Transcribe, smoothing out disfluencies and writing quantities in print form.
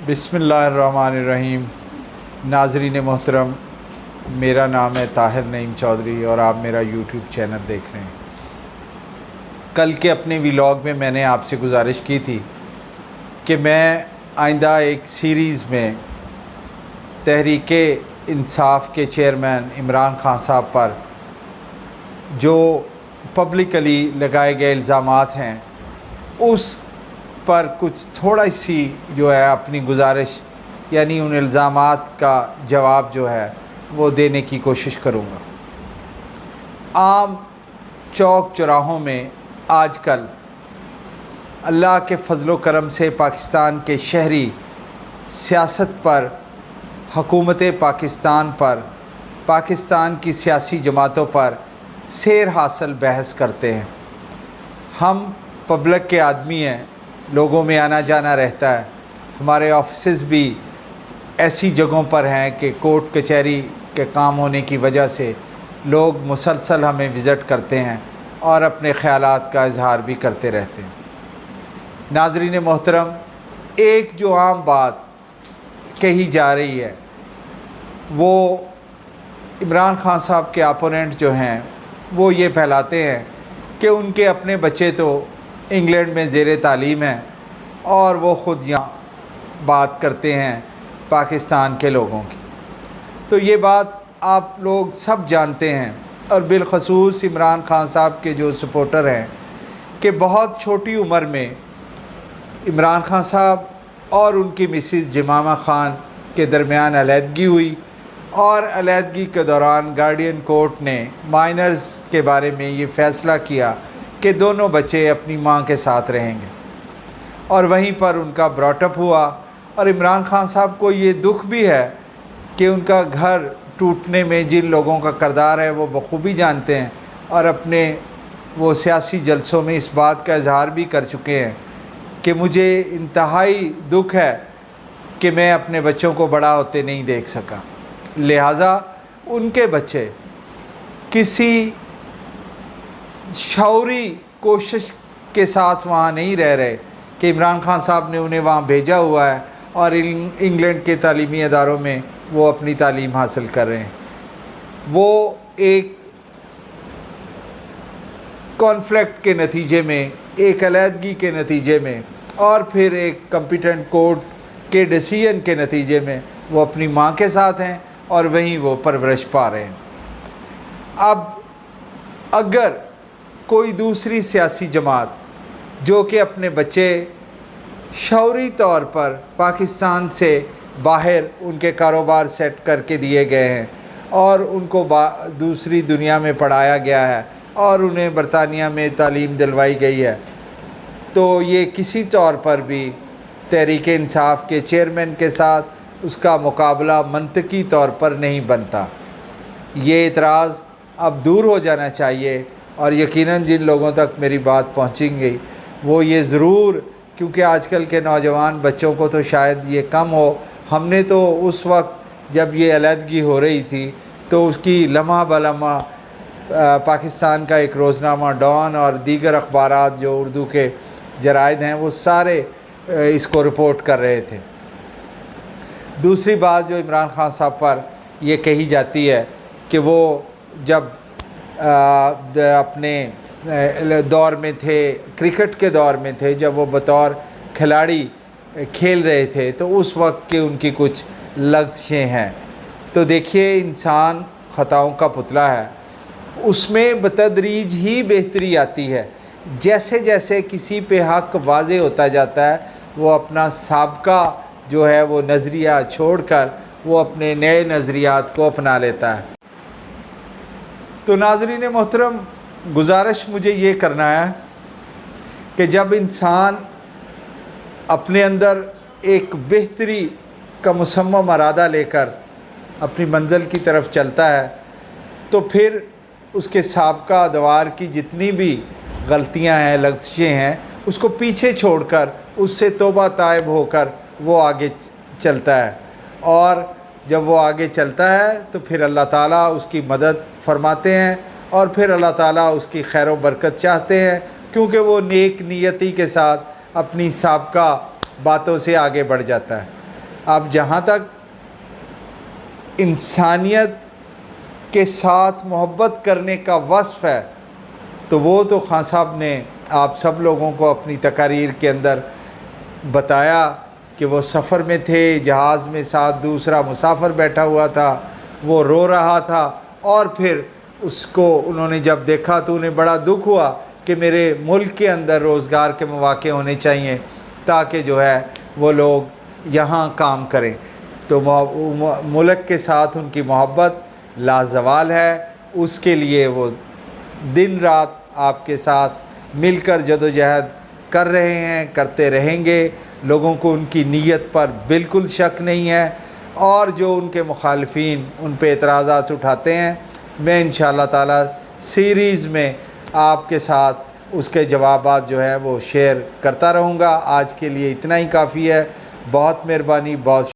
बिस्मिल्लाहिर्रहमानिर्रहीम। नाज़रीन मोहतरम, मेरा नाम है ताहिर नईम चौधरी और आप मेरा यूट्यूब चैनल देख रहे हैं। कल के अपने व्लॉग में मैंने आपसे गुजारिश की थी कि मैं आइंदा एक सीरीज़ में तहरीके इंसाफ के चेयरमैन इमरान खान साहब पर जो पब्लिकली लगाए गए इल्ज़ामात हैं उस पर कुछ थोड़ा सी जो है अपनी गुजारिश यानी उन इल्ज़ामात का जवाब जो है वो देने की कोशिश करूँगा। आम चौक चौराहों में आजकल अल्लाह के फजलो करम से पाकिस्तान के शहरी सियासत पर, हुकूमत पाकिस्तान पर, पाकिस्तान की सियासी जमातों पर सैर हासिल बहस करते हैं। हम पब्लिक के आदमी हैं, लोगों में आना जाना रहता है। हमारे ऑफिसेज़ भी ऐसी जगहों पर हैं कि कोर्ट कचहरी के काम होने की वजह से लोग मुसलसल हमें विज़िट करते हैं और अपने ख़यालात का इजहार भी करते रहते हैं। नाज़रीन मोहतरम, एक जो आम बात कही जा रही है वो इमरान खान साहब के अपोनेंट जो हैं वो ये फैलाते हैं कि उनके अपने बच्चे तो इंग्लैंड में ज़ेर तालीम हैं और वो ख़ुद यहाँ बात करते हैं पाकिस्तान के लोगों की। तो ये बात आप लोग सब जानते हैं और बिलखसूस इमरान खान साहब के जो सपोर्टर हैं कि बहुत छोटी उम्र में इमरान खान साहब और उनकी मिसेस जमामा खान के दरमियान अलहदगी हुई और अलहदगी के दौरान गार्डियन कोर्ट ने माइनर्स के बारे में ये फ़ैसला किया कि दोनों बच्चे अपनी मां के साथ रहेंगे और वहीं पर उनका ब्रॉटअप हुआ। और इमरान खान साहब को ये दुख भी है कि उनका घर टूटने में जिन लोगों का किरदार है वो बखूबी जानते हैं और अपने वो सियासी जलसों में इस बात का इजहार भी कर चुके हैं कि मुझे इंतहाई दुख है कि मैं अपने बच्चों को बड़ा होते नहीं देख सका। लिहाजा उनके बच्चे किसी शौरी कोशिश के साथ वहाँ नहीं रह रहे कि इमरान खान साहब ने उन्हें वहाँ भेजा हुआ है और इंग्लैंड के तालीमी अदारों में वो अपनी तालीम हासिल कर रहे हैं। वो एक कॉन्फ्लिक्ट के नतीजे में, एक अलहदगी के नतीजे में और फिर एक कॉम्पिटेंट कोर्ट के डिसीजन के नतीजे में वो अपनी माँ के साथ हैं और वहीं वो परवरिश पा रहे हैं। अब अगर कोई दूसरी सियासी जमात जो कि अपने बच्चे शौरी तौर पर पाकिस्तान से बाहर उनके कारोबार सेट करके दिए गए हैं और उनको दूसरी दुनिया में पढ़ाया गया है और उन्हें बरतानिया में तालीम दिलवाई गई है, तो ये किसी तौर पर भी तहरीक इंसाफ के चेयरमैन के साथ उसका मुकाबला मंतकी तौर पर नहीं बनता। ये इतराज़ अब दूर हो जाना चाहिए और यकीनन जिन लोगों तक मेरी बात पहुंचेंगी वो ये ज़रूर, क्योंकि आजकल के नौजवान बच्चों को तो शायद ये कम हो, हमने तो उस वक्त जब ये अलहदगी हो रही थी तो उसकी लम्हा बलम्हा पाकिस्तान का एक रोज़नामा डॉन और दीगर अखबारात जो उर्दू के जराइद हैं वो सारे इसको रिपोर्ट कर रहे थे। दूसरी बात जो इमरान खान साहब पर ये कही जाती है कि वो जब अपने दौर में थे, क्रिकेट के दौर में थे, जब वो बतौर खिलाड़ी खेल रहे थे तो उस वक्त की उनकी कुछ लग़्ज़ें हैं। तो देखिए, इंसान ख़ताओं का पुतला है, उसमें बतदरीज ही बेहतरी आती है। जैसे जैसे किसी पे हक़ वाज़े होता जाता है वो अपना साबका जो है वो नज़रिया छोड़कर वो अपने नए नज़रियात को अपना लेता है। तो नाज़रीन मोहतरम, गुजारिश मुझे ये करना है कि जब इंसान अपने अंदर एक बेहतरी का मुसम्मम इरादा लेकर अपनी मंजिल की तरफ चलता है तो फिर उसके साबका अदवार की जितनी भी गलतियां हैं, लग़्ज़ें हैं, उसको पीछे छोड़कर उससे तौबा ताइब होकर वो आगे चलता है। और जब वो आगे चलता है तो फिर अल्लाह ताला उसकी मदद फरमाते हैं और फिर अल्लाह ताला उसकी खैर व बरकत चाहते हैं, क्योंकि वो नेक नीयती के साथ अपनी साबका बातों से आगे बढ़ जाता है। اب جہاں تک انسانیت کے ساتھ محبت کرنے کا وصف ہے تو وہ تو خان صاحب نے آپ سب لوگوں کو اپنی تقاریر کے اندر بتایا کہ وہ سفر میں تھے، جہاز میں ساتھ دوسرا مسافر بیٹھا ہوا تھا، وہ رو رہا تھا، اور پھر اس کو انہوں نے جب دیکھا تو انہیں بڑا دکھ ہوا کہ میرے ملک کے اندر روزگار کے مواقع ہونے چاہیے تاکہ جو ہے وہ لوگ یہاں کام کریں۔ تو ملک کے ساتھ ان کی محبت لازوال ہے، اس کے لیے وہ دن رات آپ کے ساتھ مل کر جدوجہد کر رہے ہیں، کرتے رہیں گے۔ لوگوں کو ان کی نیت پر بالکل شک نہیں ہے، اور جو ان کے مخالفین ان پہ اعتراضات اٹھاتے ہیں، میں انشاءاللہ تعالی سیریز میں آپ کے ساتھ اس کے جوابات جو ہیں وہ شیئر کرتا رہوں گا۔ آج کے لیے اتنا ہی کافی ہے۔ بہت مہربانی، بہت